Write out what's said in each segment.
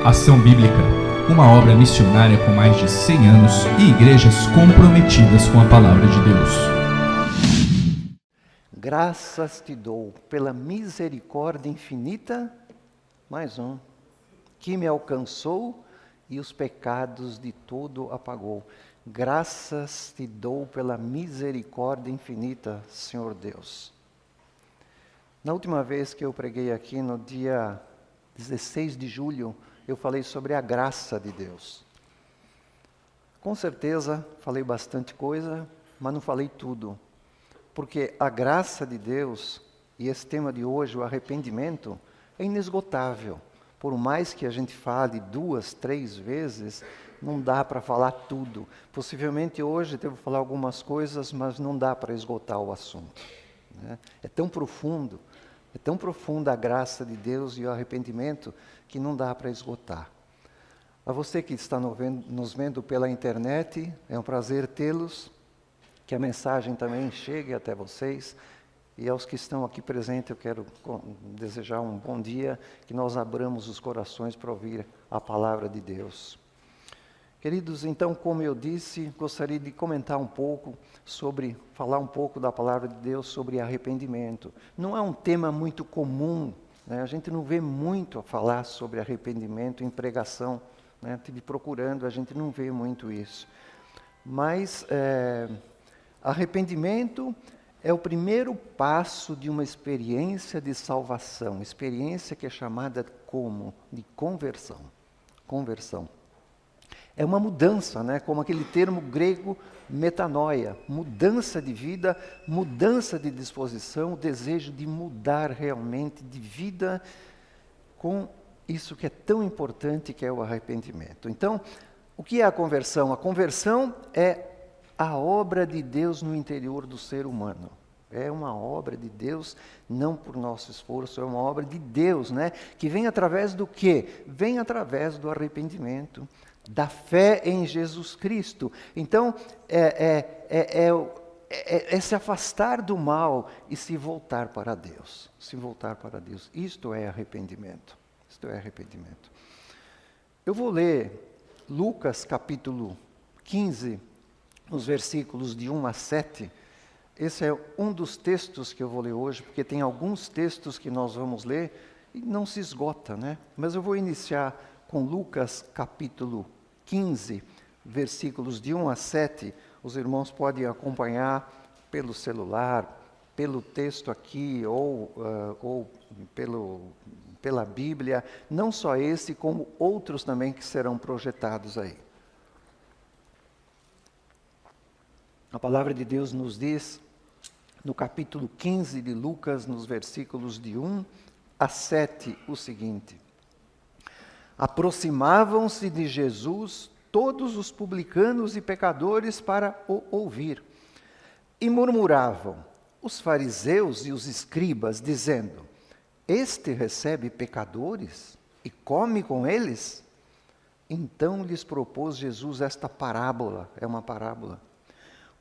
Ação Bíblica, uma obra missionária com mais de 100 anos e igrejas comprometidas com a Palavra de Deus. Graças te dou pela misericórdia infinita, mais um, que me alcançou e os pecados de todo apagou. Graças te dou pela misericórdia infinita, Senhor Deus. Na última vez que eu preguei aqui, no dia 16 de julho, eu falei sobre a graça de Deus. Com certeza, falei bastante coisa, mas não falei tudo. Porque a graça de Deus, e esse tema de hoje, o arrependimento, é inesgotável. Por mais que a gente fale 2, 3 vezes, não dá para falar tudo. Possivelmente hoje devo falar algumas coisas, mas não dá para esgotar o assunto, né? É tão profunda a graça de Deus e o arrependimento que não dá para esgotar. A você que está nos vendo pela internet, é um prazer tê-los, que a mensagem também chegue até vocês. E aos que estão aqui presentes, eu quero desejar um bom dia, que nós abramos os corações para ouvir a palavra de Deus. Queridos, então, como eu disse, gostaria de comentar um pouco falar um pouco da palavra de Deus sobre arrependimento. Não é um tema muito comum, né? A gente não vê muito a falar sobre arrependimento em pregação, né? Estive procurando, a gente não vê muito isso. Mas arrependimento é o primeiro passo de uma experiência de salvação, experiência que é chamada como de conversão. Conversão. É uma mudança, né? Como aquele termo grego metanoia, mudança de vida, mudança de disposição, o desejo de mudar realmente de vida com isso que é tão importante, que é o arrependimento. Então, o que é a conversão? A conversão é a obra de Deus no interior do ser humano. É uma obra de Deus, não por nosso esforço, é uma obra de Deus, né? Que vem através do quê? Vem através do arrependimento, da fé em Jesus Cristo. Então, é se afastar do mal e se voltar para Deus. Se voltar para Deus. Isto é arrependimento. Isto é arrependimento. Eu vou ler Lucas capítulo 15, os versículos de 1 a 7. Esse é um dos textos que eu vou ler hoje, porque tem alguns textos que nós vamos ler e não se esgota, né? Mas eu vou iniciar com Lucas capítulo 15, versículos de 1 a 7. Os irmãos podem acompanhar pelo celular, pelo texto aqui ou pela Bíblia. Não só esse, como outros também que serão projetados aí. A palavra de Deus nos diz, no capítulo 15 de Lucas, nos versículos de 1 a 7, o seguinte: aproximavam-se de Jesus todos os publicanos e pecadores para o ouvir, e murmuravam, os fariseus e os escribas, dizendo: este recebe pecadores e come com eles? Então lhes propôs Jesus esta parábola, é uma parábola.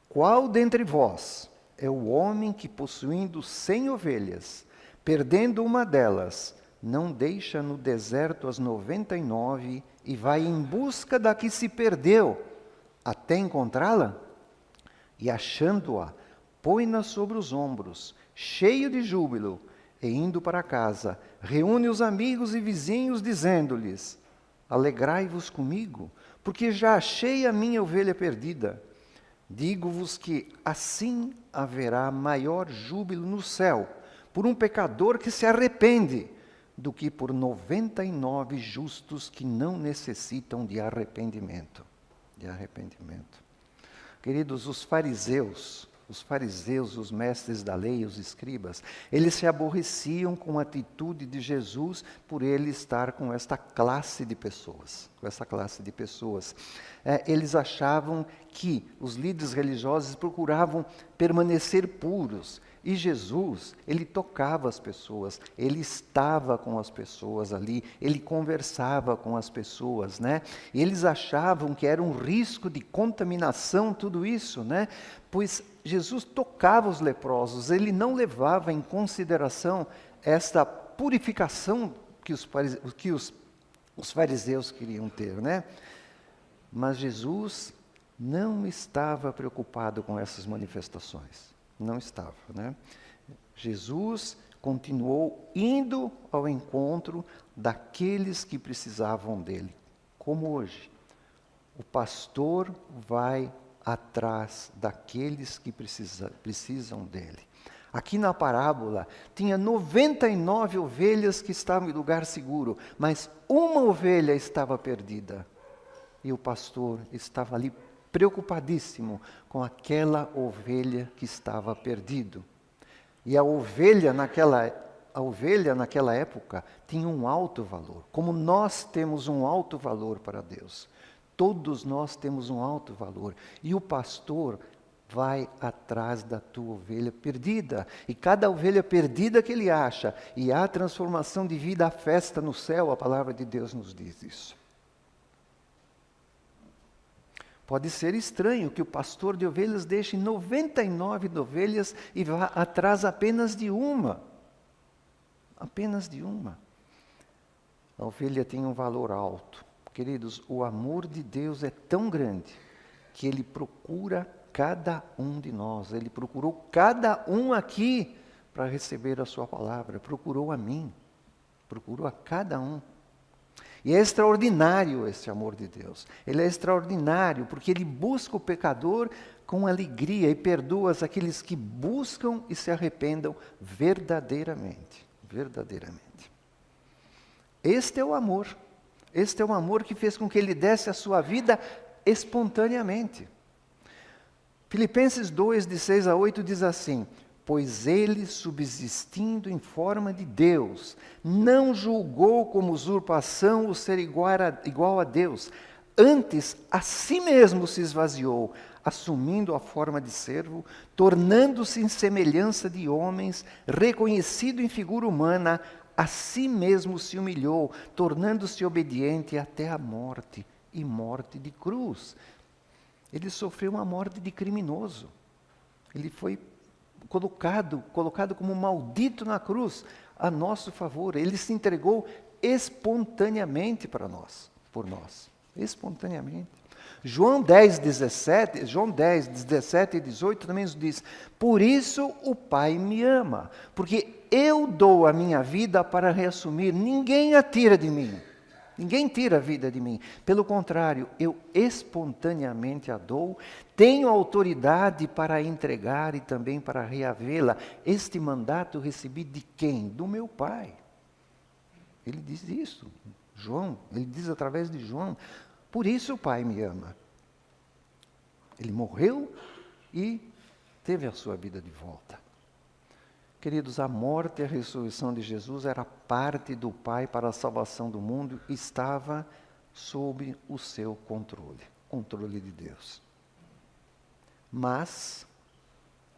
Qual dentre vós é o homem que, possuindo 100 ovelhas, perdendo uma delas, não deixa no deserto as 99 e vai em busca da que se perdeu, até encontrá-la? E achando-a, põe-na sobre os ombros, cheio de júbilo, e indo para casa, reúne os amigos e vizinhos, dizendo-lhes: alegrai-vos comigo, porque já achei a minha ovelha perdida. Digo-vos que assim haverá maior júbilo no céu por um pecador que se arrepende, do que por 99 justos que não necessitam de arrependimento. De arrependimento. Queridos, os fariseus, os mestres da lei, os escribas, eles se aborreciam com a atitude de Jesus por ele estar com esta classe de pessoas. Eles achavam que os líderes religiosos procuravam permanecer puros. E Jesus, ele tocava as pessoas, ele estava com as pessoas ali, ele conversava com as pessoas, né? E eles achavam que era um risco de contaminação tudo isso, né? Pois Jesus tocava os leprosos, ele não levava em consideração esta purificação que os os fariseus queriam ter, né? Mas Jesus não estava preocupado com essas manifestações. Não estava, né? Jesus continuou indo ao encontro daqueles que precisavam dele. Como hoje, o pastor vai atrás daqueles que precisam dele. Aqui na parábola, tinha 99 ovelhas que estavam em lugar seguro, mas uma ovelha estava perdida. E o pastor estava ali preocupadíssimo com aquela ovelha que estava perdida. E a ovelha naquela época tinha um alto valor, como nós temos um alto valor para Deus. Todos nós temos um alto valor. E o pastor vai atrás da tua ovelha perdida. E cada ovelha perdida que ele acha, e há transformação de vida, há festa no céu, a palavra de Deus nos diz isso. Pode ser estranho que o pastor de ovelhas deixe 99 ovelhas e vá atrás apenas de uma. Apenas de uma. A ovelha tem um valor alto. Queridos, o amor de Deus é tão grande que Ele procura cada um de nós. Ele procurou cada um aqui para receber a sua palavra. Procurou a mim. Procurou a cada um. E é extraordinário esse amor de Deus. Ele é extraordinário porque Ele busca o pecador com alegria e perdoa aqueles que buscam e se arrependam verdadeiramente. Verdadeiramente. Este é o amor. Este é o amor que fez com que Ele desse a sua vida espontaneamente. Filipenses 2, de 6 a 8 diz assim: pois ele, subsistindo em forma de Deus, não julgou como usurpação o ser igual a Deus. Antes, a si mesmo se esvaziou, assumindo a forma de servo, tornando-se em semelhança de homens, reconhecido em figura humana, a si mesmo se humilhou, tornando-se obediente até a morte, e morte de cruz. Ele sofreu uma morte de criminoso. Ele foi colocado como maldito na cruz, a nosso favor. Ele se entregou espontaneamente para nós, por nós, espontaneamente. João 10, 17 e 18 também nos diz: por isso o Pai me ama, porque eu dou a minha vida para reassumir, ninguém a tira de mim. Ninguém tira a vida de mim. Pelo contrário, eu espontaneamente a dou, tenho autoridade para entregar e também para reavê-la. Este mandato recebi de quem? Do meu Pai. Ele diz isso. João, ele diz através de João: por isso o Pai me ama. Ele morreu e teve a sua vida de volta. Queridos, a morte e a ressurreição de Jesus era parte do Pai para a salvação do mundo, estava sob o seu controle de Deus. Mas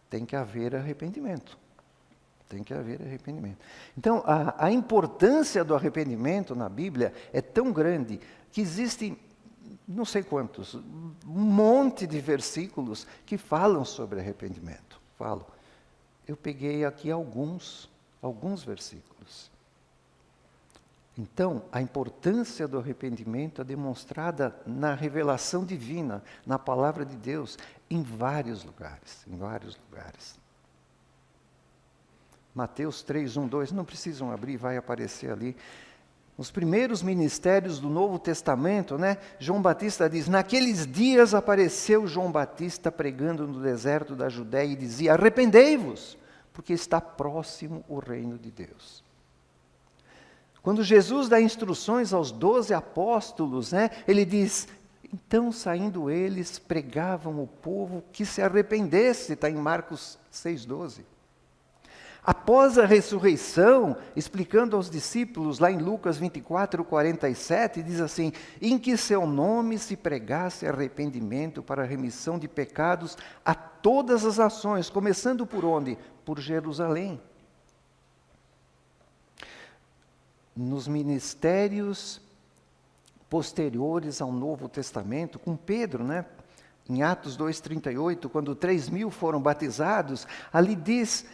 tem que haver arrependimento. Tem que haver arrependimento. Então, a importância do arrependimento na Bíblia é tão grande que existem, não sei quantos, um monte de versículos que falam sobre arrependimento. Eu peguei aqui alguns versículos. Então, a importância do arrependimento é demonstrada na revelação divina, na palavra de Deus, em vários lugares. Mateus 3, 1, 2, não precisam abrir, vai aparecer ali. Os primeiros ministérios do Novo Testamento, né? João Batista diz: naqueles dias apareceu João Batista pregando no deserto da Judéia e dizia: arrependei-vos, porque está próximo o reino de Deus. Quando Jesus dá instruções aos 12 apóstolos, né? Ele diz: então saindo eles pregavam o povo que se arrependesse, está em Marcos 6,12. Após a ressurreição, explicando aos discípulos, lá em Lucas 24, 47, diz assim: em que seu nome se pregasse arrependimento para a remissão de pecados a todas as nações, começando por onde? Por Jerusalém. Nos ministérios posteriores ao Novo Testamento, com Pedro, né? Em Atos 2,38, quando 3.000 foram batizados, ali diz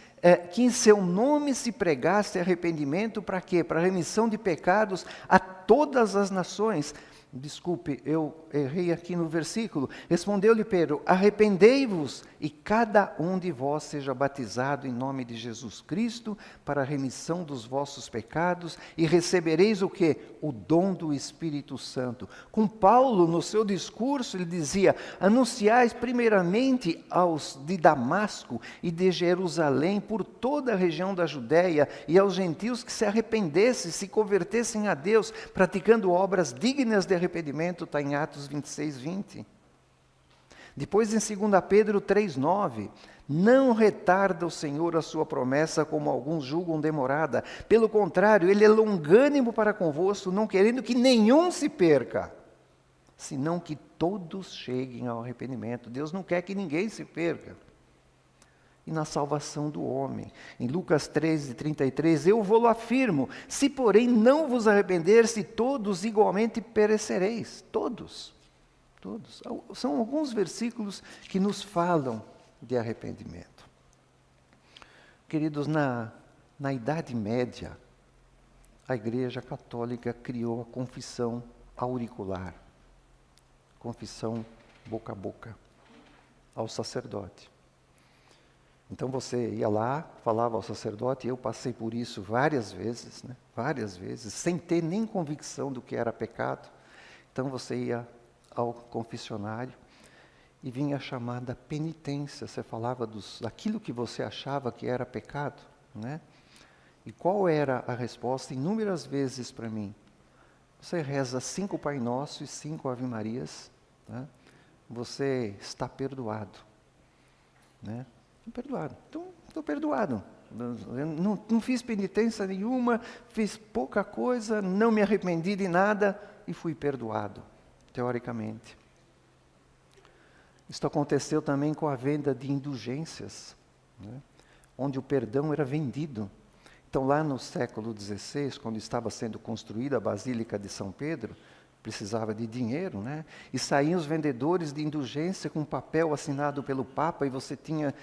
que em seu nome se pregasse arrependimento para quê? Para remissão de pecados a todas as nações. Desculpe, eu errei aqui no versículo. Respondeu-lhe Pedro: arrependei-vos e cada um de vós seja batizado em nome de Jesus Cristo para a remissão dos vossos pecados e recebereis o quê? O dom do Espírito Santo. Com Paulo, no seu discurso, ele dizia: anunciais primeiramente aos de Damasco e de Jerusalém, por toda a região da Judéia, e aos gentios que se arrependessem, se convertessem a Deus, praticando obras dignas de arrependimento, está em Atos 26, 20. Depois em 2 Pedro 3,9, não retarda o Senhor a sua promessa, como alguns julgam demorada. Pelo contrário, Ele é longânimo para convosco, não querendo que nenhum se perca, senão que todos cheguem ao arrependimento. Deus não quer que ninguém se perca. E na salvação do homem. Em Lucas 13:33, eu vou-lo afirmo, se porém não vos arrepender-se, todos igualmente perecereis. Todos. Todos. São alguns versículos que nos falam de arrependimento. Queridos, na Idade Média, a Igreja Católica criou a confissão auricular. Confissão boca a boca ao sacerdote. Então você ia lá, falava ao sacerdote, eu passei por isso várias vezes, sem ter nem convicção do que era pecado. Então você ia ao confessionário e vinha a chamada penitência, você falava daquilo que você achava que era pecado, né? E qual era a resposta? Inúmeras vezes para mim. Você reza 5 Pai Nosso e 5 Ave Marias, né? Você está perdoado, né? Perdoado. Então, estou perdoado. Não fiz penitência nenhuma, fiz pouca coisa, não me arrependi de nada e fui perdoado, teoricamente. Isso aconteceu também com a venda de indulgências, né? Onde o perdão era vendido. Então, lá no século XVI, quando estava sendo construída a Basílica de São Pedro, precisava de dinheiro, né? E saíam os vendedores de indulgência com papel assinado pelo Papa, e se tinha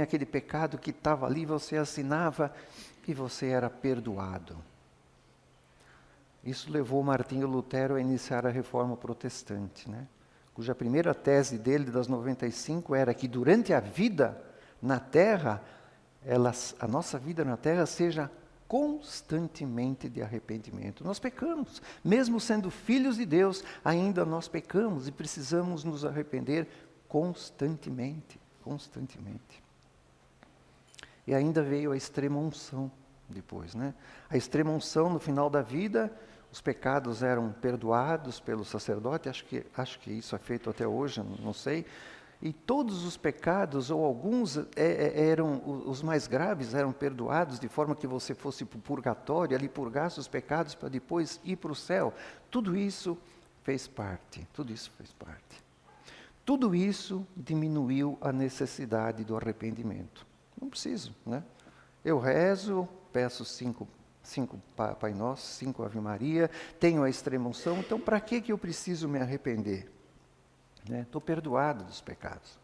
aquele pecado que estava ali, você assinava e você era perdoado. Isso levou Martinho Lutero a iniciar a Reforma Protestante, né? Cuja primeira tese dele, das 95, era que durante a vida na Terra, a nossa vida na Terra seja constantemente de arrependimento. Nós pecamos, mesmo sendo filhos de Deus, ainda nós pecamos e precisamos nos arrepender constantemente, constantemente. E ainda veio a extrema unção depois, né? A extrema unção no final da vida, os pecados eram perdoados pelo sacerdote, acho que isso é feito até hoje, não sei. E todos os pecados, ou alguns eram, os mais graves, eram perdoados, de forma que você fosse para o purgatório, ali purgasse os pecados para depois ir para o céu. Tudo isso fez parte, tudo isso fez parte. Tudo isso diminuiu a necessidade do arrependimento. Não preciso, né? Eu rezo, peço 5 Pai Nosso, 5 Ave Maria, tenho a extrema unção, então para que eu preciso me arrepender? Estou perdoado dos pecados.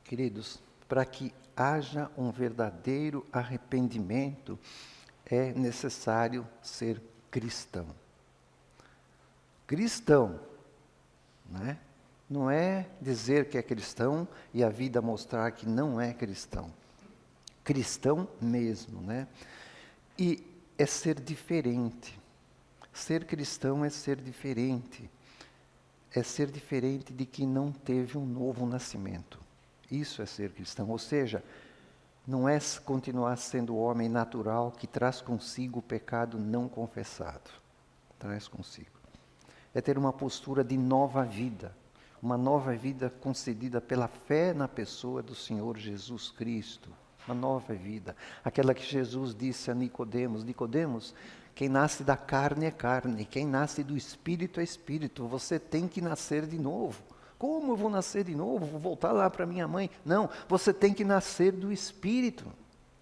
Queridos, para que haja um verdadeiro arrependimento, é necessário ser cristão. Cristão, né? Não é dizer que é cristão e a vida mostrar que não é cristão. Cristão mesmo, né? E é ser diferente. Ser cristão é ser diferente. É ser diferente de quem não teve um novo nascimento. Isso é ser cristão. Ou seja, não é continuar sendo o homem natural que traz consigo o pecado não confessado. Traz consigo. É ter uma postura de nova vida. Uma nova vida concedida pela fé na pessoa do Senhor Jesus Cristo. Uma nova vida, aquela que Jesus disse a Nicodemos: Nicodemos, quem nasce da carne é carne, quem nasce do Espírito é Espírito, você tem que nascer de novo. Como eu vou nascer de novo? Vou voltar lá para minha mãe? Não, você tem que nascer do Espírito,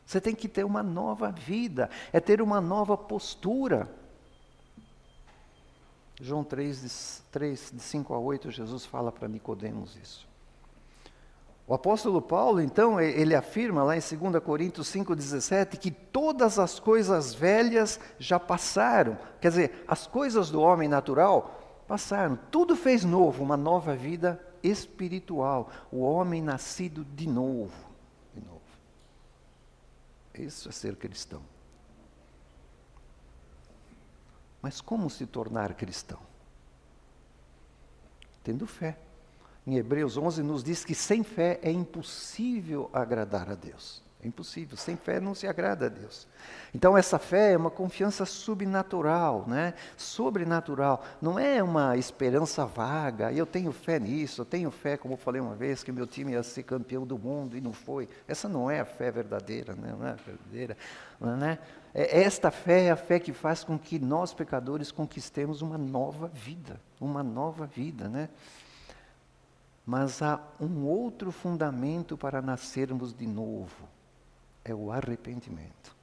você tem que ter uma nova vida, é ter uma nova postura. João 3, de 5 a 8, Jesus fala para Nicodemos isso. O apóstolo Paulo, então, ele afirma lá em 2 Coríntios 5,17, que todas as coisas velhas já passaram. Quer dizer, as coisas do homem natural passaram. Tudo fez novo, uma nova vida espiritual. O homem nascido de novo. De novo. Isso é ser cristão. Mas como se tornar cristão? Tendo fé. Em Hebreus 11 nos diz que sem fé é impossível agradar a Deus. É impossível, sem fé não se agrada a Deus. Então essa fé é uma confiança subnatural, né? Sobrenatural. Não é uma esperança vaga, eu tenho fé nisso, eu tenho fé, como eu falei uma vez, que meu time ia ser campeão do mundo e não foi. Essa não é a fé verdadeira, né? Não é a verdadeira, né? Esta fé é a fé que faz com que nós pecadores conquistemos uma nova vida, né? Mas há um outro fundamento para nascermos de novo, é o arrependimento.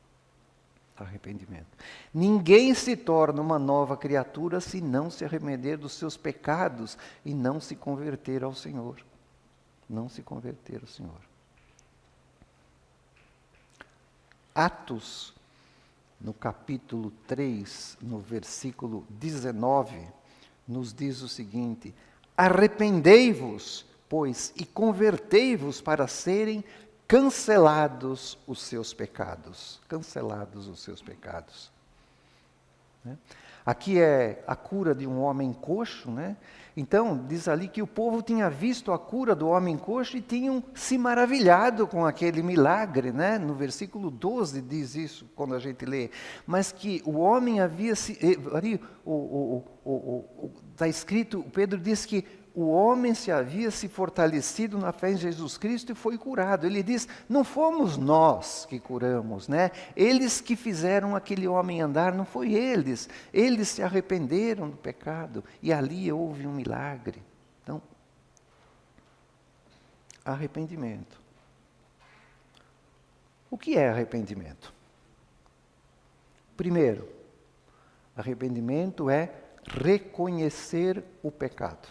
Arrependimento. Ninguém se torna uma nova criatura se não se arrepender dos seus pecados e não se converter ao Senhor. Não se converter ao Senhor. Atos, no capítulo 3, no versículo 19, nos diz o seguinte: arrependei-vos, pois, e convertei-vos para serem cancelados os seus pecados. Cancelados os seus pecados. Né? Aqui é a cura de um homem coxo, né? Então, diz ali que o povo tinha visto a cura do homem coxo e tinham se maravilhado com aquele milagre, né? No versículo 12 diz isso, quando a gente lê. Mas que o homem havia se... Ali, está escrito, Pedro diz que o homem havia se fortalecido na fé em Jesus Cristo e foi curado. Ele diz, não fomos nós que curamos, né? Eles que fizeram aquele homem andar, não foi eles. Eles se arrependeram do pecado e ali houve um milagre. Então, arrependimento. O que é arrependimento? Primeiro, arrependimento é reconhecer o pecado.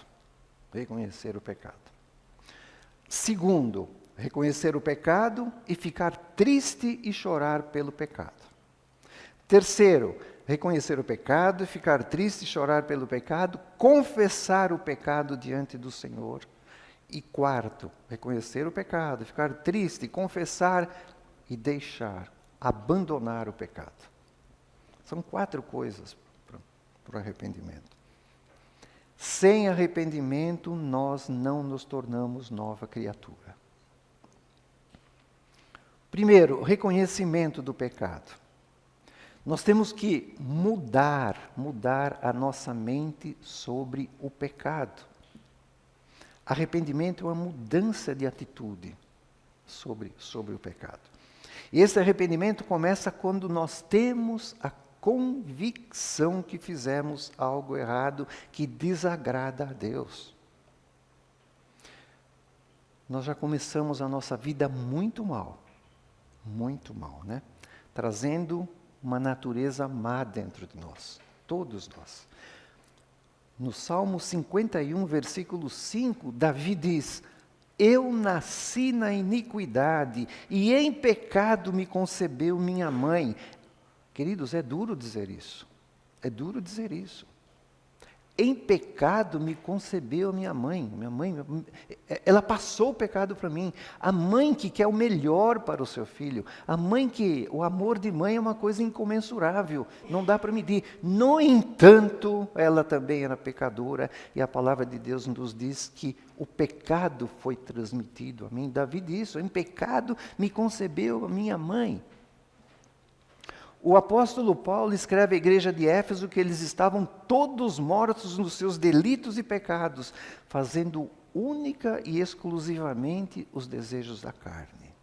Reconhecer o pecado. Segundo, reconhecer o pecado e ficar triste e chorar pelo pecado. Terceiro, reconhecer o pecado e ficar triste e chorar pelo pecado, confessar o pecado diante do Senhor. E quarto, reconhecer o pecado, ficar triste, confessar e deixar, abandonar o pecado. São 4 coisas para o arrependimento. Sem arrependimento, nós não nos tornamos nova criatura. Primeiro, reconhecimento do pecado. Nós temos que mudar a nossa mente sobre o pecado. Arrependimento é uma mudança de atitude sobre o pecado. E esse arrependimento começa quando nós temos a convicção que fizemos algo errado, que desagrada a Deus. Nós já começamos a nossa vida muito mal, né? Trazendo uma natureza má dentro de nós, todos nós. No Salmo 51, versículo 5, Davi diz, eu nasci na iniquidade e em pecado me concebeu minha mãe. Queridos, é duro dizer isso. É duro dizer isso. Em pecado me concebeu minha mãe. Minha mãe, ela passou o pecado para mim. A mãe que quer o melhor para o seu filho. A mãe que, o amor de mãe é uma coisa incomensurável. Não dá para medir. No entanto, ela também era pecadora. E a palavra de Deus nos diz que o pecado foi transmitido a mim. Davi disse, em pecado me concebeu a minha mãe. O apóstolo Paulo escreve à igreja de Éfeso que eles estavam todos mortos nos seus delitos e pecados, fazendo única e exclusivamente os desejos da carne.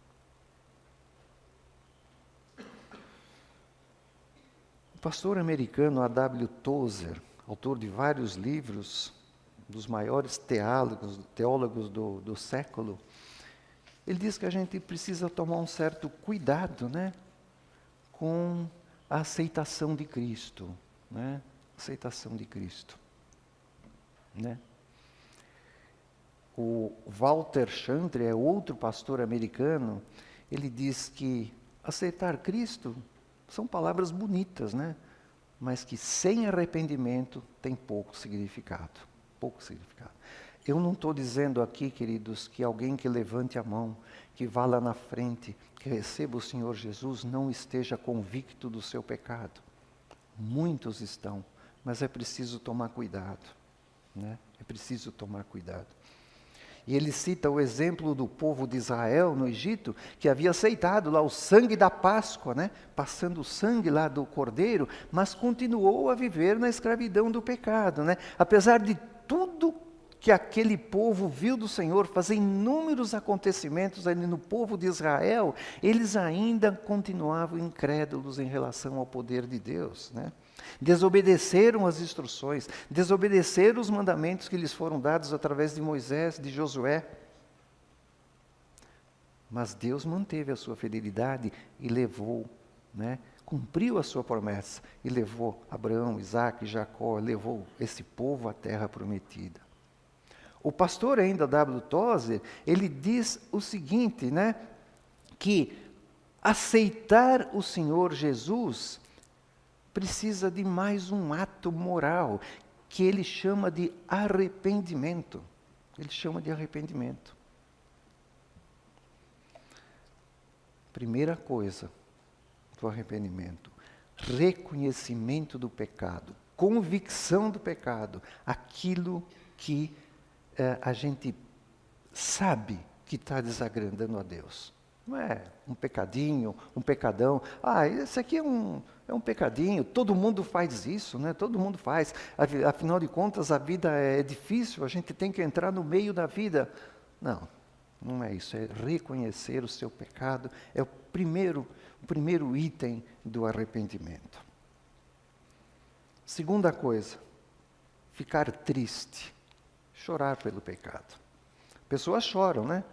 O pastor americano A.W. Tozer, autor de vários livros, dos maiores teólogos do século, ele diz que a gente precisa tomar um certo cuidado, né? Com a aceitação de Cristo, né? Aceitação de Cristo. né? O Walter Chantre, é outro pastor americano, ele diz que aceitar Cristo são palavras bonitas, né? Mas que sem arrependimento tem pouco significado. Pouco significado. Eu não estou dizendo aqui, queridos, que alguém que levante a mão, que vá lá na frente, que receba o Senhor Jesus, não esteja convicto do seu pecado. Muitos estão, mas é preciso tomar cuidado, né? É preciso tomar cuidado. E ele cita o exemplo do povo de Israel no Egito, que havia aceitado lá o sangue da Páscoa, né? Passando o sangue lá do cordeiro, mas continuou a viver na escravidão do pecado, né? Apesar de tudo que aquele povo viu do Senhor fazer inúmeros acontecimentos ali no povo de Israel, eles ainda continuavam incrédulos em relação ao poder de Deus, né? Desobedeceram as instruções, desobedeceram os mandamentos que lhes foram dados através de Moisés, de Josué. Mas Deus manteve a sua fidelidade e levou, né? Cumpriu a sua promessa e levou Abraão, Isaque, Jacó, levou esse povo à terra prometida. O pastor ainda W. Tozer, ele diz o seguinte, né? Que aceitar o Senhor Jesus precisa de mais um ato moral, que ele chama de arrependimento. Ele chama de arrependimento. Primeira coisa do arrependimento, reconhecimento do pecado, convicção do pecado, aquilo que a gente sabe que está desagradando a Deus. Não é um pecadinho, um pecadão. Esse aqui é um pecadinho, todo mundo faz isso, né? Todo mundo faz. Afinal de contas, a vida é difícil, a gente tem que entrar no meio da vida. Não, não é isso. É reconhecer o seu pecado. É o primeiro item do arrependimento. Segunda coisa, ficar triste, chorar pelo pecado. Pessoas choram, né?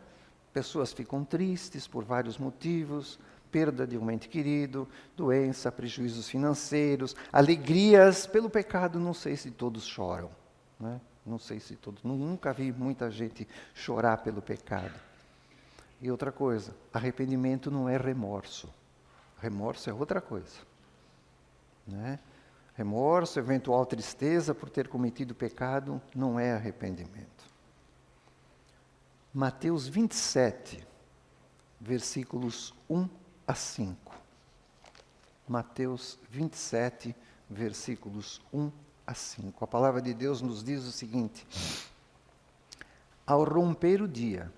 Pessoas ficam tristes por vários motivos, perda de um ente querido, doença, prejuízos financeiros, alegrias pelo pecado. Não sei se todos choram, né? Não sei se todos, nunca vi muita gente chorar pelo pecado. E outra coisa, arrependimento não é remorso. Remorso é outra coisa, né? Remorso, eventual tristeza por ter cometido pecado, não é arrependimento. Mateus 27, versículos 1 a 5. Mateus 27, versículos 1 a 5. A palavra de Deus nos diz o seguinte: ao romper o dia,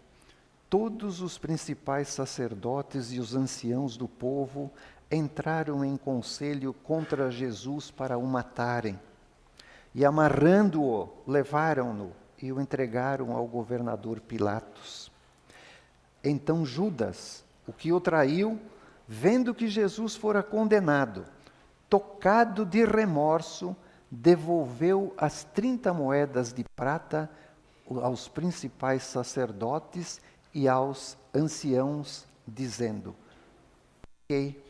todos os principais sacerdotes e os anciãos do povo entraram em conselho contra Jesus para o matarem. E amarrando-o, levaram-no e o entregaram ao governador Pilatos. Então Judas, o que o traiu, vendo que Jesus fora condenado, tocado de remorso, devolveu as 30 moedas de prata aos principais sacerdotes e aos anciãos, dizendo: pequei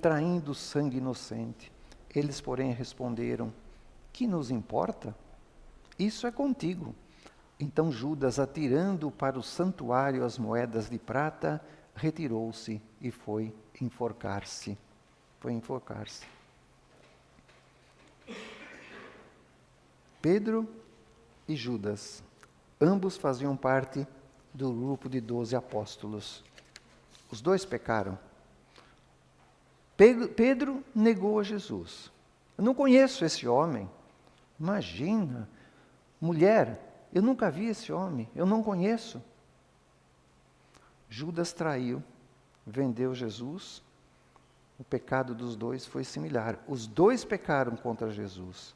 traindo sangue inocente. Eles, porém, responderam: que nos importa? Isso é contigo. Então Judas, atirando para o santuário as moedas de prata, retirou-se e foi enforcar-se. Pedro e Judas, ambos faziam parte do grupo de 12 apóstolos. Os dois pecaram. Pedro negou a Jesus. Eu não conheço esse homem. Imagina, mulher, eu nunca vi esse homem, eu não conheço. Judas traiu, vendeu Jesus. O pecado dos dois foi similar. Os dois pecaram contra Jesus.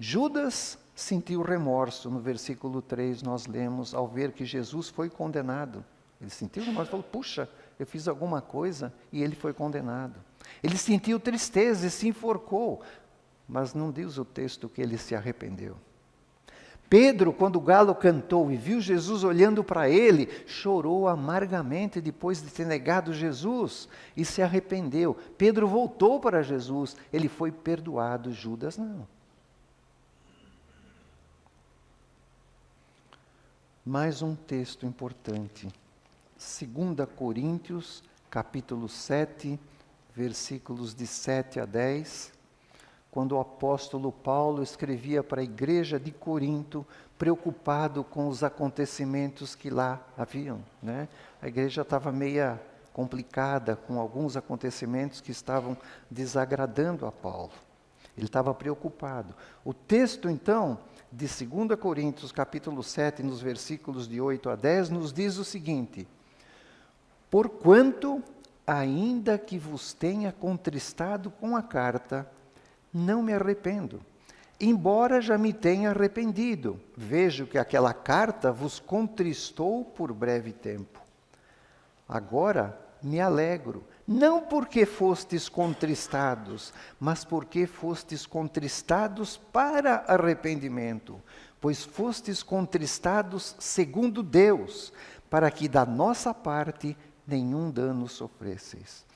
Judas sentiu remorso. No versículo 3 nós lemos, ao ver que Jesus foi condenado. Ele sentiu remorso e falou: puxa, eu fiz alguma coisa e ele foi condenado. Ele sentiu tristeza e se enforcou. Mas não diz o texto que ele se arrependeu. Pedro, quando o galo cantou e viu Jesus olhando para ele, chorou amargamente depois de ter negado Jesus e se arrependeu. Pedro voltou para Jesus, ele foi perdoado. Judas não. Mais um texto importante. 2 Coríntios, capítulo 7, versículos de 7 a 10, quando o apóstolo Paulo escrevia para a igreja de Corinto, preocupado com os acontecimentos que lá haviam, né? A igreja estava meia complicada com alguns acontecimentos que estavam desagradando a Paulo. Ele estava preocupado. O texto, então, de 2 Coríntios, capítulo 7, nos versículos de 8 a 10, nos diz o seguinte: porquanto, ainda que vos tenha contristado com a carta, não me arrependo, embora já me tenha arrependido. Vejo que aquela carta vos contristou por breve tempo. Agora me alegro, não porque fostes contristados, mas porque fostes contristados para arrependimento, pois fostes contristados segundo Deus, para que da nossa parte nenhum dano sofresseis.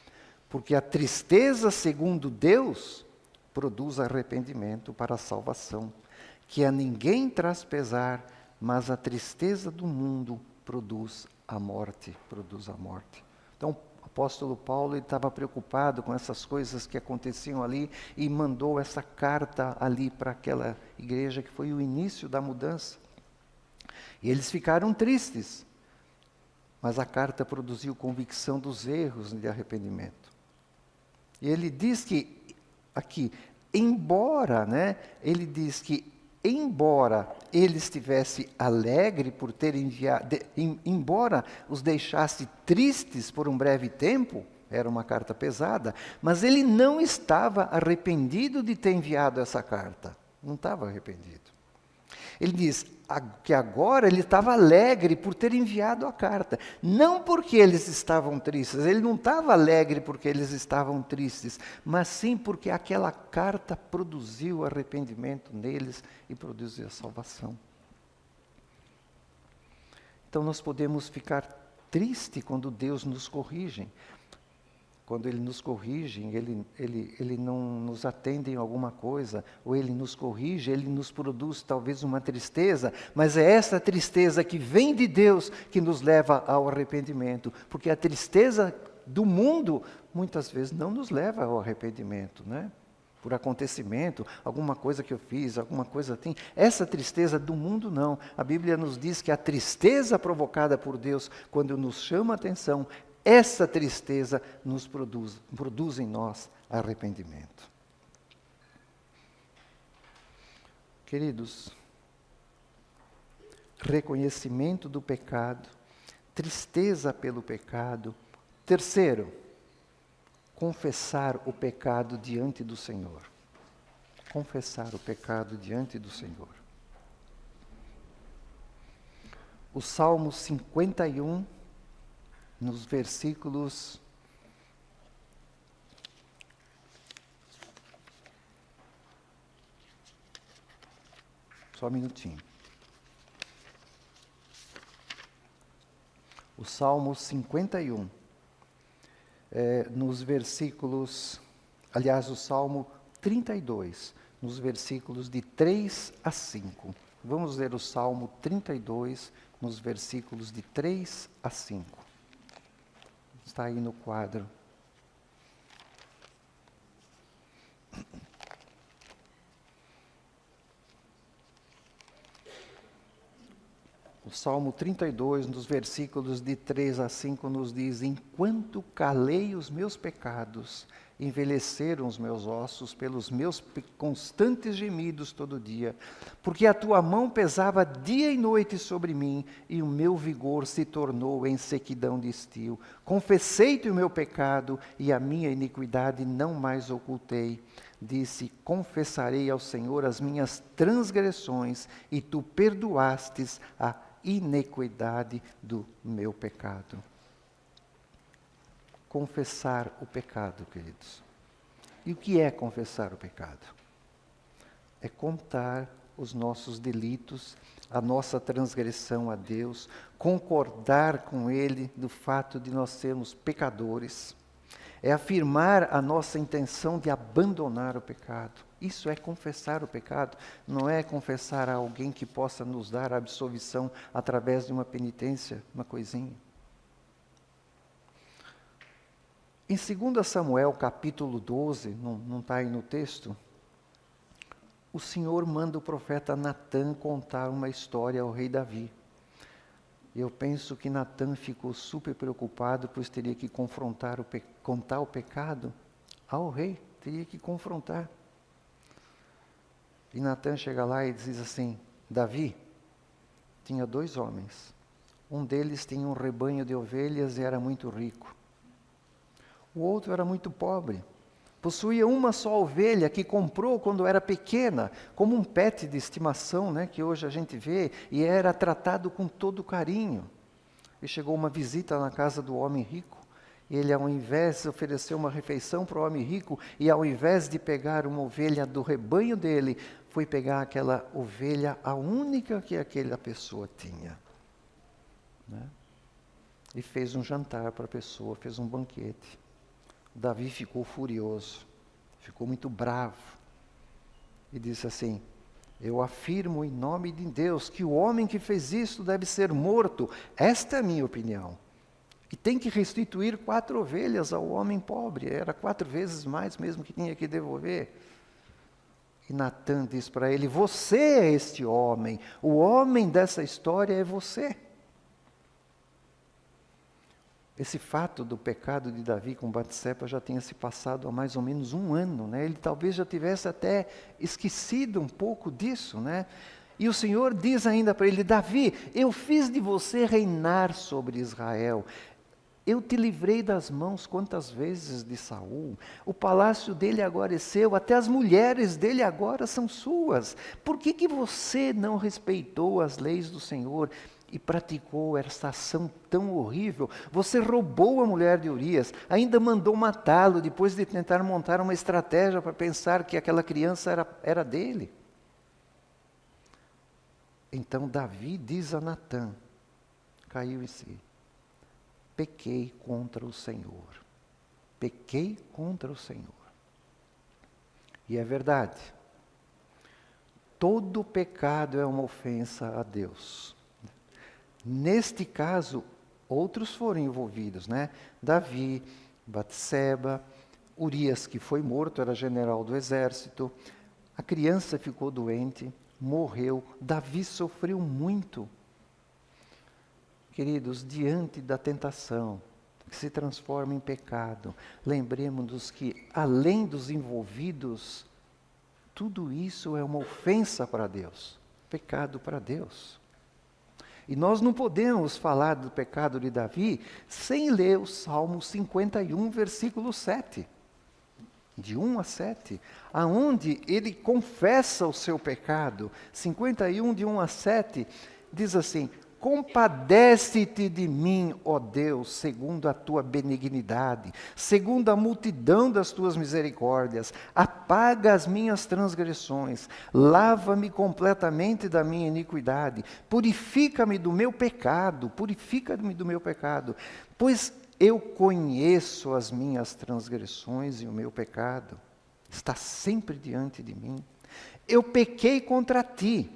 Porque a tristeza segundo Deus produz arrependimento para a salvação, que a ninguém traz pesar, mas a tristeza do mundo produz a morte. Então, o apóstolo Paulo estava preocupado com essas coisas que aconteciam ali e mandou essa carta ali para aquela igreja, que foi o início da mudança. E eles ficaram tristes, mas a carta produziu convicção dos erros de arrependimento. E ele diz que, aqui, embora ele estivesse alegre por ter enviado, embora os deixasse tristes por um breve tempo, era uma carta pesada, mas ele não estava arrependido de ter enviado essa carta. Não estava arrependido. Ele diz que agora ele estava alegre por ter enviado a carta. Não porque eles estavam tristes, ele não estava alegre porque eles estavam tristes, mas sim porque aquela carta produziu arrependimento neles e produziu a salvação. Então nós podemos ficar tristes quando Deus nos corrige. Quando Ele nos corrige, ele não nos atende em alguma coisa, ou Ele nos corrige, Ele nos produz talvez uma tristeza, mas é essa tristeza que vem de Deus que nos leva ao arrependimento, porque a tristeza do mundo muitas vezes não nos leva ao arrependimento, né? Por acontecimento, alguma coisa que eu fiz, alguma coisa assim. Essa tristeza do mundo não. A Bíblia nos diz que a tristeza provocada por Deus, quando nos chama a atenção, essa tristeza nos produz em nós arrependimento. Queridos, reconhecimento do pecado, tristeza pelo pecado. Terceiro, confessar o pecado diante do Senhor. Confessar o pecado diante do Senhor. O Salmo 51, nos versículos só um minutinho. O Salmo 51, nos versículos, aliás, o Salmo 32, nos versículos de 3 a 5. Vamos ler o Salmo 32, nos versículos de 3 a 5. Está aí no quadro. O Salmo 32, nos versículos de 3 a 5, nos diz: enquanto calei os meus pecados, envelheceram os meus ossos pelos meus constantes gemidos todo dia, porque a tua mão pesava dia e noite sobre mim, e o meu vigor se tornou em sequidão de estio. Confessei-te o meu pecado, e a minha iniquidade não mais ocultei. Disse: confessarei ao Senhor as minhas transgressões, e tu perdoastes a iniquidade do meu pecado. Confessar o pecado, queridos. E o que é confessar o pecado? É contar os nossos delitos, a nossa transgressão a Deus, concordar com Ele do fato de nós sermos pecadores. é afirmar a nossa intenção de abandonar o pecado. Isso é confessar o pecado, não é confessar a alguém que possa nos dar a absolvição através de uma penitência, uma coisinha. Em 2 Samuel, capítulo 12, não está aí no texto, o Senhor manda o profeta Natã contar uma história ao rei Davi. Eu penso que Natã ficou super preocupado, pois teria que contar o pecado ao rei, teria que confrontar. E Natã chega lá e diz assim: Davi tinha 2 homens. Um deles tinha um rebanho de ovelhas e era muito rico. O outro era muito pobre. Possuía uma só ovelha que comprou quando era pequena, como um pet de estimação, né, que hoje a gente vê, e era tratado com todo carinho. E chegou uma visita na casa do homem rico. Ele, ao invés, ofereceu uma refeição para o homem rico, e ao invés de pegar uma ovelha do rebanho dele, foi pegar aquela ovelha, a única que aquela pessoa tinha. Né? E fez um jantar para a pessoa, fez um banquete. Davi ficou furioso, ficou muito bravo, e disse assim: eu afirmo em nome de Deus que o homem que fez isso deve ser morto. Esta é a minha opinião. E tem que restituir 4 ovelhas ao homem pobre, era 4 vezes mais mesmo que tinha que devolver. E Natã diz para ele: você é este homem, o homem dessa história é você. Esse fato do pecado de Davi com Batseba já tinha se passado há mais ou menos 1 ano, né? Ele talvez já tivesse até esquecido um pouco disso, né? E o Senhor diz ainda para ele: Davi, eu fiz de você reinar sobre Israel. Eu te livrei das mãos quantas vezes de Saul. O palácio dele agora é seu, até as mulheres dele agora são suas. Por que você não respeitou as leis do Senhor e praticou essa ação tão horrível? Você roubou a mulher de Urias, ainda mandou matá-lo depois de tentar montar uma estratégia para pensar que aquela criança era dele. Então Davi diz a Natã, caiu em si: pequei contra o Senhor. Pequei contra o Senhor. E é verdade. Todo pecado é uma ofensa a Deus. Neste caso, outros foram envolvidos, né? Davi, Batseba, Urias, que foi morto, era general do exército. A criança ficou doente, morreu. Davi sofreu muito. Queridos, diante da tentação, que se transforma em pecado, lembremos-nos que, além dos envolvidos, tudo isso é uma ofensa para Deus, pecado para Deus. E nós não podemos falar do pecado de Davi sem ler o Salmo 51, versículo 7. De 1 a 7, aonde ele confessa o seu pecado. 51, de 1 a 7, diz assim: compadece-te de mim, ó Deus, segundo a tua benignidade, segundo a multidão das tuas misericórdias. Apaga as minhas transgressões, lava-me completamente da minha iniquidade, purifica-me do meu pecado, pois eu conheço as minhas transgressões e o meu pecado está sempre diante de mim. Eu pequei contra ti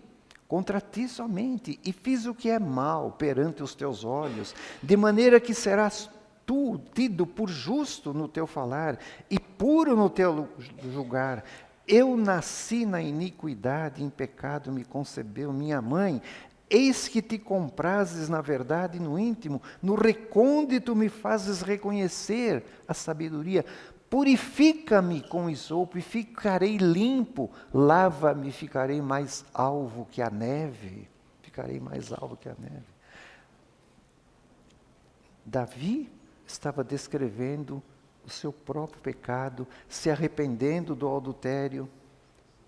somente, e fiz o que é mal perante os teus olhos, de maneira que serás tu tido por justo no teu falar e puro no teu julgar. Eu nasci na iniquidade, em pecado me concebeu minha mãe. Eis que te comprases na verdade e no íntimo, no recôndito me fazes reconhecer a sabedoria. Purifica-me com isopo e ficarei limpo, lava-me e ficarei mais alvo que a neve. Davi estava descrevendo o seu próprio pecado, se arrependendo do adultério.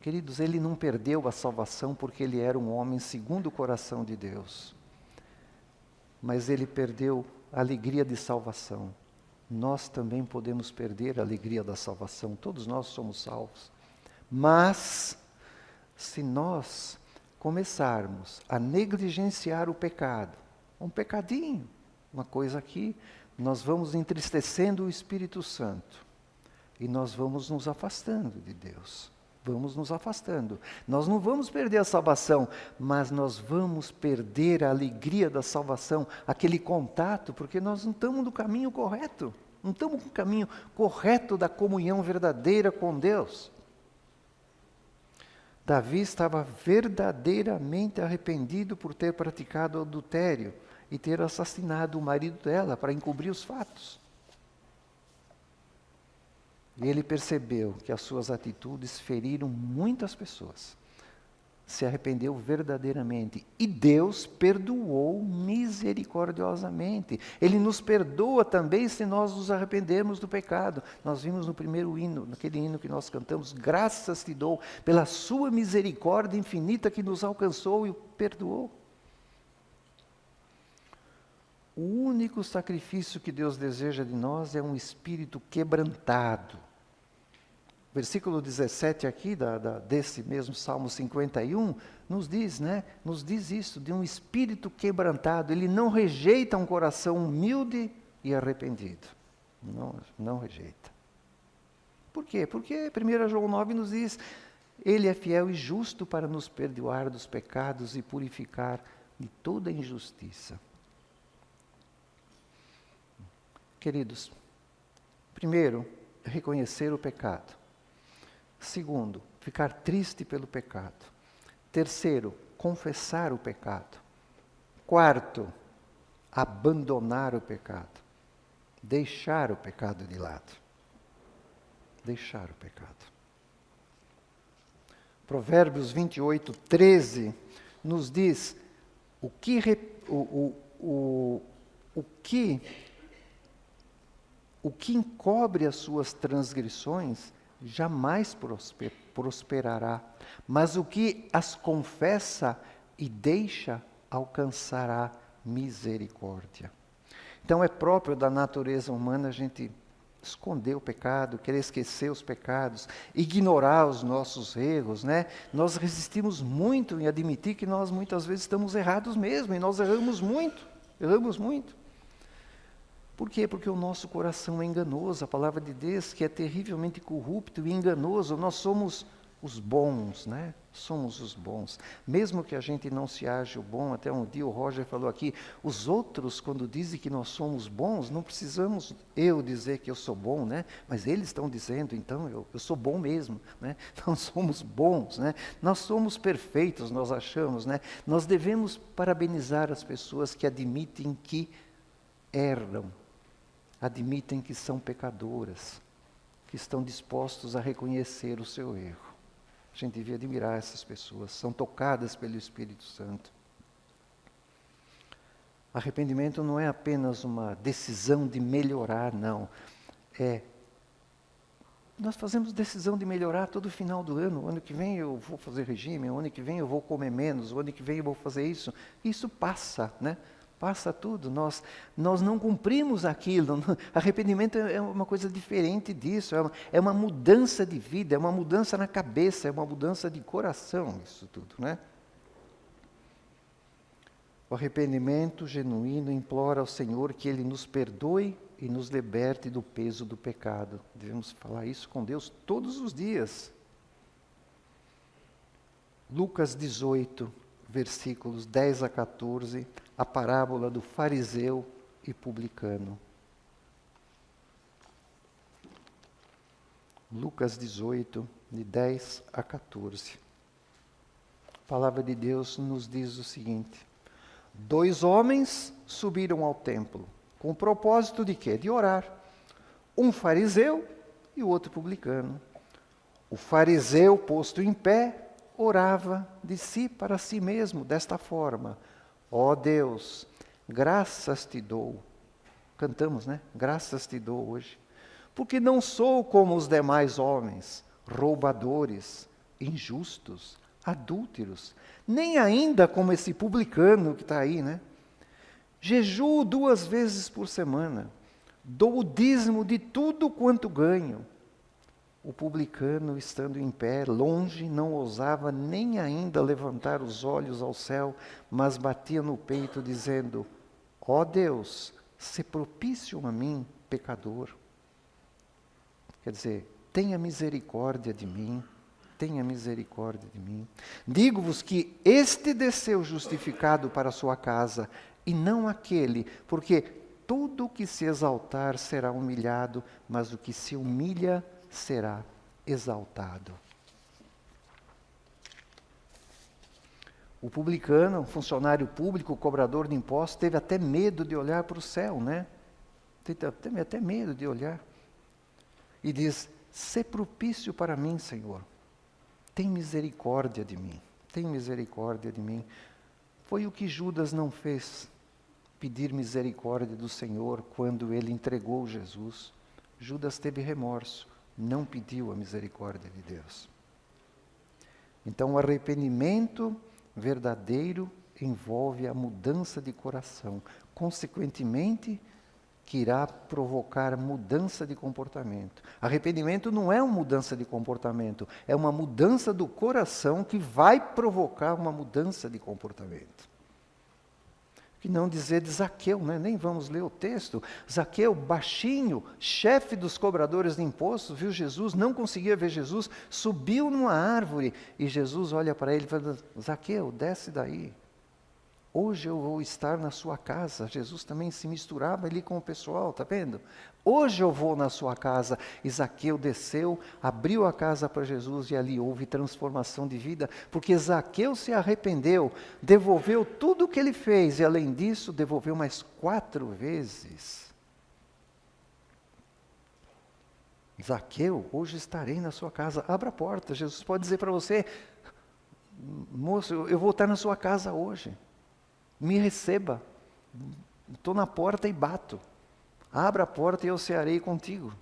Queridos, ele não perdeu a salvação porque ele era um homem segundo o coração de Deus. Mas ele perdeu a alegria de salvação. Nós também podemos perder a alegria da salvação. Todos nós somos salvos. Mas, se nós começarmos a negligenciar o pecado, um pecadinho, uma coisa aqui, nós vamos entristecendo o Espírito Santo e nós vamos nos afastando de Deus. Vamos nos afastando. Nós não vamos perder a salvação, mas nós vamos perder a alegria da salvação, aquele contato, porque nós não estamos no caminho correto. Não estamos no caminho correto da comunhão verdadeira com Deus. Davi estava verdadeiramente arrependido por ter praticado adultério e ter assassinado o marido dela para encobrir os fatos. E ele percebeu que as suas atitudes feriram muitas pessoas. Se arrependeu verdadeiramente. E Deus perdoou misericordiosamente. Ele nos perdoa também se nós nos arrependermos do pecado. Nós vimos no primeiro hino, naquele hino que nós cantamos, graças te dou pela sua misericórdia infinita que nos alcançou e o perdoou. O único sacrifício que Deus deseja de nós é um espírito quebrantado. Versículo 17 aqui, desse mesmo Salmo 51, nos diz, nos diz isso, de um espírito quebrantado. Ele não rejeita um coração humilde e arrependido. Não rejeita. Por quê? Porque 1 João 9 nos diz, Ele é fiel e justo para nos perdoar dos pecados e purificar de toda injustiça. Queridos, primeiro, reconhecer o pecado. Segundo, ficar triste pelo pecado. Terceiro, confessar o pecado. Quarto, abandonar o pecado. Deixar o pecado de lado. Deixar o pecado. Provérbios 28, 13 nos diz o que encobre as suas transgressões jamais prosperará, mas o que as confessa e deixa alcançará misericórdia. Então é próprio da natureza humana a gente esconder o pecado, querer esquecer os pecados, ignorar os nossos erros, Nós resistimos muito em admitir que nós muitas vezes estamos errados mesmo, e nós erramos muito. Por quê? Porque o nosso coração é enganoso. A palavra de Deus que é terrivelmente corrupto e enganoso. Nós somos os bons, Somos os bons. Mesmo que a gente não se ache o bom, até um dia o Roger falou aqui, os outros quando dizem que nós somos bons, não precisamos eu dizer que eu sou bom, Mas eles estão dizendo, então eu sou bom mesmo, Nós somos bons, Nós somos perfeitos, nós achamos, Nós devemos parabenizar as pessoas que admitem que erram. Admitem que são pecadoras, que estão dispostos a reconhecer o seu erro. A gente devia admirar essas pessoas, são tocadas pelo Espírito Santo. Arrependimento não é apenas uma decisão de melhorar, não. Nós fazemos decisão de melhorar todo final do ano. O ano que vem eu vou fazer regime, o ano que vem eu vou comer menos, o ano que vem eu vou fazer isso. Isso passa, Passa tudo, nós não cumprimos aquilo. Arrependimento é uma coisa diferente disso, é uma mudança de vida, é uma mudança na cabeça, é uma mudança de coração, isso tudo, O arrependimento genuíno implora ao Senhor que Ele nos perdoe e nos liberte do peso do pecado. Devemos falar isso com Deus todos os dias. Lucas 18, versículos 10 a 14, a parábola do fariseu e publicano. Lucas 18, de 10 a 14. A palavra de Deus nos diz o seguinte: 2 homens subiram ao templo, com o propósito de quê? De orar. Um fariseu e o outro publicano. O fariseu, posto em pé, orava de si para si mesmo, desta forma: ó Deus, graças te dou. Cantamos, Graças te dou hoje. Porque não sou como os demais homens, roubadores, injustos, adúlteros, nem ainda como esse publicano que está aí, Jejuo 2 vezes por semana, dou o dízimo de tudo quanto ganho. O publicano, estando em pé, longe, não ousava nem ainda levantar os olhos ao céu, mas batia no peito, dizendo: ó Deus, se propício a mim, pecador. Quer dizer, tenha misericórdia de mim, tenha misericórdia de mim. Digo-vos que este desceu justificado para a sua casa, e não aquele, porque todo o que se exaltar será humilhado, mas o que se humilha será exaltado. O publicano, um funcionário público, cobrador de impostos, teve até medo de olhar para o céu, né? Teve até medo de olhar. E diz, sê propício para mim, Senhor. Tem misericórdia de mim. Tem misericórdia de mim. Foi o que Judas não fez. Pedir misericórdia do Senhor quando ele entregou Jesus. Judas teve remorso. Não pediu a misericórdia de Deus. Então o arrependimento verdadeiro envolve a mudança de coração. Consequentemente, que irá provocar mudança de comportamento. Arrependimento não é uma mudança de comportamento, é uma mudança do coração que vai provocar uma mudança de comportamento. Que não dizer de Zaqueu, né? Nem vamos ler o texto. Zaqueu, baixinho, chefe dos cobradores de impostos, viu Jesus, não conseguia ver Jesus, subiu numa árvore e Jesus olha para ele e fala, Zaqueu, desce daí. Hoje eu vou estar na sua casa. Jesus também se misturava ali com o pessoal, está vendo? Hoje eu vou na sua casa. E Zaqueu desceu, abriu a casa para Jesus e ali houve transformação de vida, porque Zaqueu se arrependeu, devolveu tudo o que ele fez e além disso devolveu mais 4 vezes. Zaqueu, hoje estarei na sua casa. Abra a porta. Jesus pode dizer para você, moço, eu vou estar na sua casa hoje. Me receba, estou na porta e bato. Abra a porta e eu cearei contigo.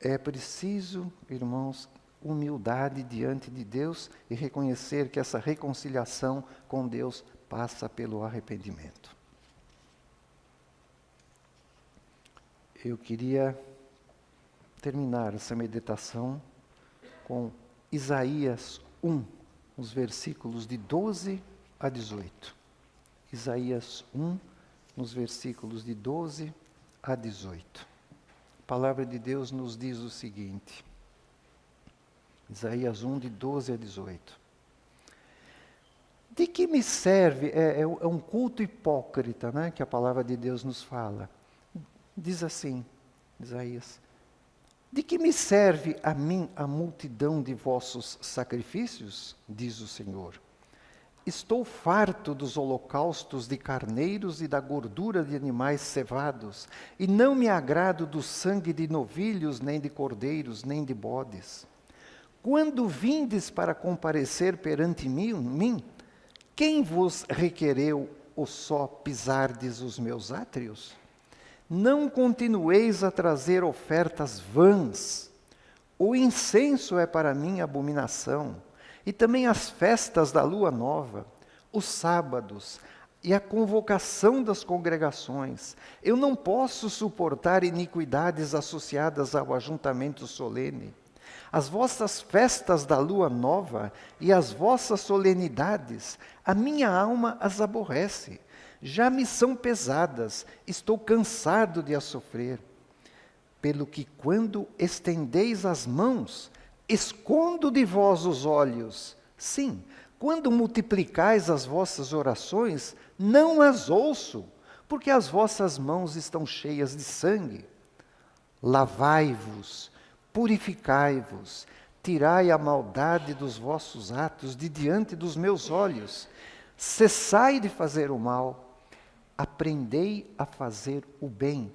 É preciso, irmãos, humildade diante de Deus e reconhecer que essa reconciliação com Deus passa pelo arrependimento. Eu queria terminar essa meditação com Isaías 1. Os versículos de 12 a 18. Isaías 1, nos versículos de 12 a 18. A palavra de Deus nos diz o seguinte. Isaías 1, de 12 a 18. De que me serve, é um culto hipócrita, né, que a palavra de Deus nos fala. Diz assim, Isaías. De que me serve a mim a multidão de vossos sacrifícios? Diz o Senhor. Estou farto dos holocaustos de carneiros e da gordura de animais cevados, e não me agrado do sangue de novilhos, nem de cordeiros, nem de bodes. Quando vindes para comparecer perante mim, quem vos requereu ou só pisardes os meus átrios? Não continueis a trazer ofertas vãs. O incenso é para mim abominação, e também as festas da lua nova, os sábados e a convocação das congregações. Eu não posso suportar iniquidades associadas ao ajuntamento solene. As vossas festas da lua nova e as vossas solenidades, a minha alma as aborrece. Já me são pesadas, estou cansado de as sofrer. Pelo que quando estendeis as mãos, escondo de vós os olhos. Sim, quando multiplicais as vossas orações, não as ouço, porque as vossas mãos estão cheias de sangue. Lavai-vos, purificai-vos, tirai a maldade dos vossos atos de diante dos meus olhos. Cessai de fazer o mal. Aprendei a fazer o bem,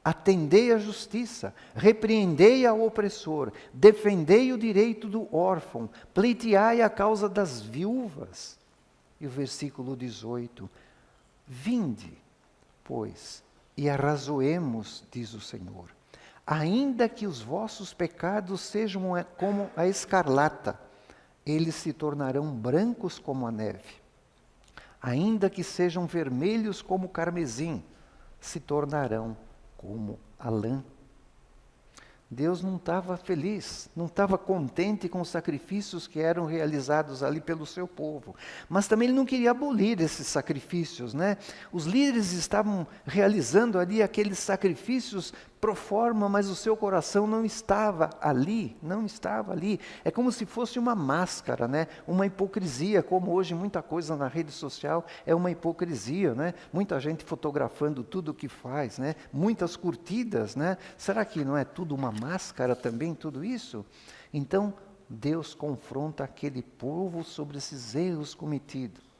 atendei a justiça, repreendei ao opressor, defendei o direito do órfão, pleiteai a causa das viúvas. E o versículo 18, vinde, pois, e arrazoemos, diz o Senhor, ainda que os vossos pecados sejam como a escarlata, eles se tornarão brancos como a neve. Ainda que sejam vermelhos como o carmesim, se tornarão como a lã. Deus não estava feliz, não estava contente com os sacrifícios que eram realizados ali pelo seu povo. Mas também ele não queria abolir esses sacrifícios, né? Os líderes estavam realizando ali aqueles sacrifícios pro forma, mas o seu coração não estava ali, não estava ali. É como se fosse uma máscara, né? Uma hipocrisia, como hoje muita coisa na rede social é uma hipocrisia, né? Muita gente fotografando tudo o que faz, né? Muitas curtidas, né? Será que não é tudo uma máscara também, tudo isso? Então, Deus confronta aquele povo sobre esses erros cometidos.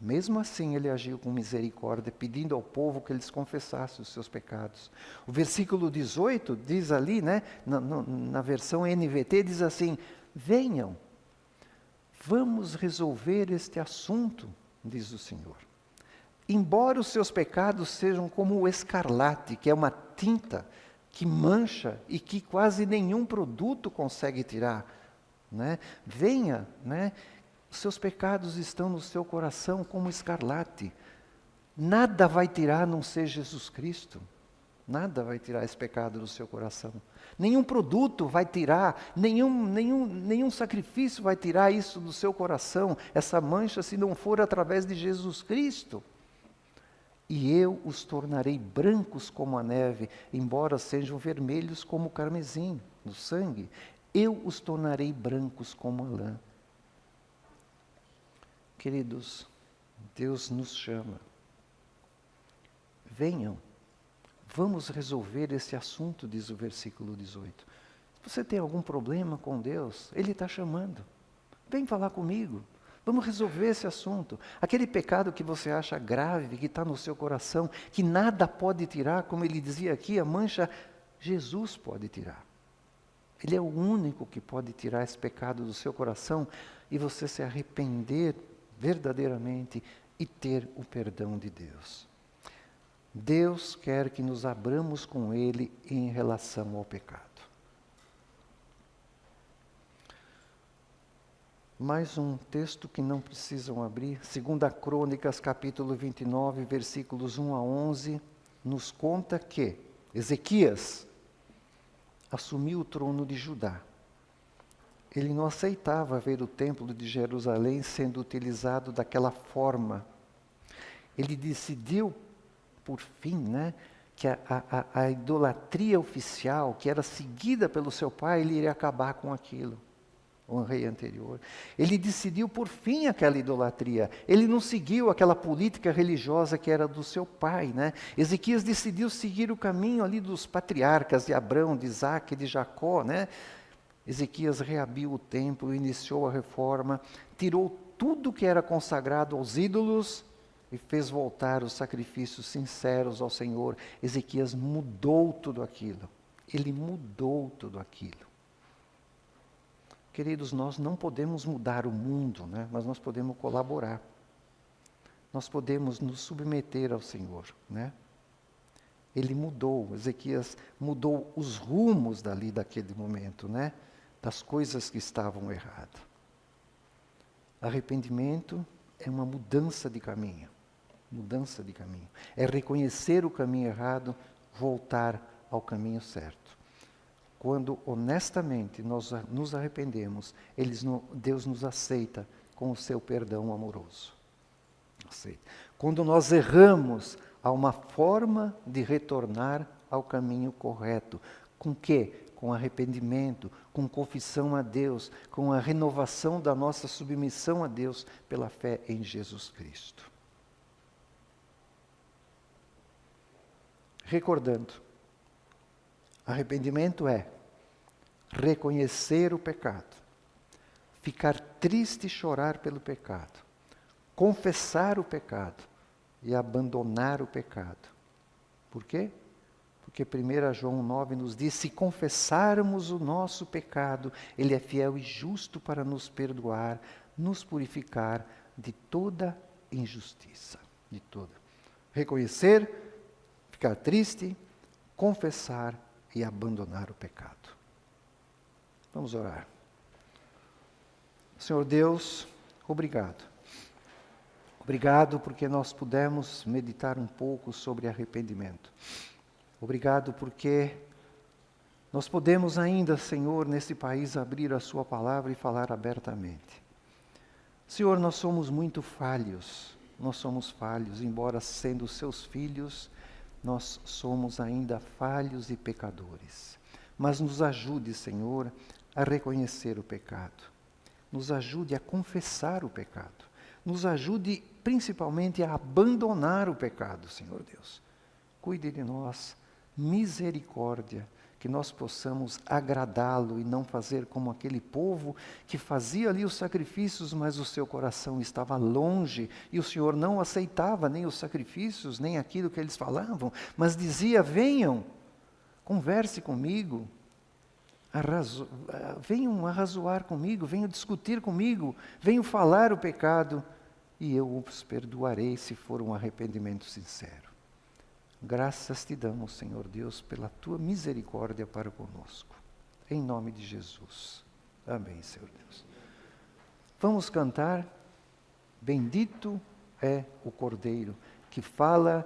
Mesmo assim, ele agiu com misericórdia, pedindo ao povo que eles confessassem os seus pecados. O versículo 18 diz ali, né, na versão NVT, diz assim: venham, vamos resolver este assunto, diz o Senhor. Embora os seus pecados sejam como o escarlate, que é uma tinta que mancha e que quase nenhum produto consegue tirar, né? Venha, né? Os seus pecados estão no seu coração como escarlate. Nada vai tirar a não ser Jesus Cristo. Nada vai tirar esse pecado do seu coração. Nenhum produto vai tirar, nenhum sacrifício vai tirar isso do seu coração, essa mancha, se não for através de Jesus Cristo. E eu os tornarei brancos como a neve, embora sejam vermelhos como o carmesim do sangue. Eu os tornarei brancos como a lã. Queridos, Deus nos chama. Venham, vamos resolver esse assunto, diz o versículo 18. Se você tem algum problema com Deus, Ele está chamando. Vem falar comigo, vamos resolver esse assunto. Aquele pecado que você acha grave, que está no seu coração, que nada pode tirar, como ele dizia aqui, a mancha, Jesus pode tirar. Ele é o único que pode tirar esse pecado do seu coração e você se arrepender verdadeiramente e ter o perdão de Deus. Deus quer que nos abramos com Ele em relação ao pecado. Mais um texto que não precisam abrir, 2 Crônicas, capítulo 29, versículos 1 a 11, nos conta que Ezequias assumiu o trono de Judá. Ele não aceitava ver o templo de Jerusalém sendo utilizado daquela forma. Ele decidiu, por fim, né, que a idolatria oficial, que era seguida pelo seu pai, ele iria acabar com aquilo, o rei anterior. Ele decidiu, por fim, aquela idolatria. Ele não seguiu aquela política religiosa que era do seu pai, né? Ezequias decidiu seguir o caminho ali dos patriarcas de Abraão, de Isaac e de Jacó, né? Ezequias reabriu o templo, iniciou a reforma, tirou tudo que era consagrado aos ídolos e fez voltar os sacrifícios sinceros ao Senhor. Ezequias mudou tudo aquilo. Ele mudou tudo aquilo. Queridos, nós não podemos mudar o mundo, né? Mas nós podemos colaborar. Nós podemos nos submeter ao Senhor, né? Ele mudou, Ezequias mudou os rumos dali daquele momento, né? Das coisas que estavam erradas. Arrependimento é uma mudança de caminho. Mudança de caminho. É reconhecer o caminho errado, voltar ao caminho certo. Quando honestamente nós nos arrependemos, Deus nos aceita com o seu perdão amoroso. Aceita. Quando nós erramos, há uma forma de retornar ao caminho correto. Com quê? Com arrependimento, com confissão a Deus, com a renovação da nossa submissão a Deus pela fé em Jesus Cristo. Recordando, arrependimento é reconhecer o pecado, ficar triste e chorar pelo pecado, confessar o pecado e abandonar o pecado. Por quê? Porque 1 João 9 nos diz, se confessarmos o nosso pecado, Ele é fiel e justo para nos perdoar, nos purificar de toda injustiça. De toda. Reconhecer, ficar triste, confessar e abandonar o pecado. Vamos orar. Senhor Deus, obrigado. Obrigado porque nós pudemos meditar um pouco sobre arrependimento. Obrigado porque Nós podemos ainda, Senhor, nesse país abrir a Sua palavra e falar abertamente. Senhor, nós somos muito falhos, embora sendo Seus filhos, nós somos ainda falhos e pecadores. Mas nos ajude, Senhor, a reconhecer o pecado. Nos ajude a confessar o pecado. Nos ajude principalmente a abandonar o pecado, Senhor Deus. Cuide de nós, misericórdia, que nós possamos agradá-lo e não fazer como aquele povo que fazia ali os sacrifícios, mas o seu coração estava longe e o Senhor não aceitava nem os sacrifícios, nem aquilo que eles falavam, mas dizia: venham, converse comigo, venham arrazoar comigo, venham discutir comigo, venham falar o pecado e eu os perdoarei se for um arrependimento sincero. Graças te damos, Senhor Deus, pela tua misericórdia para conosco. Em nome de Jesus. Amém, Senhor Deus. Vamos cantar. Bendito é o Cordeiro, que fala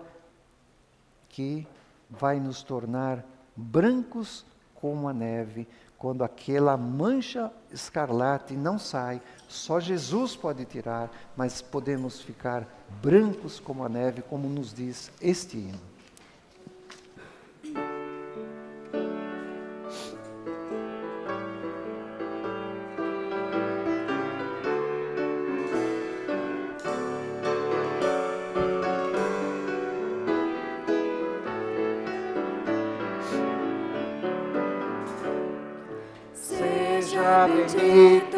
que vai nos tornar brancos como a neve, quando aquela mancha escarlate não sai, só Jesus pode tirar, mas podemos ficar brancos como a neve, como nos diz este hino. Seja bendito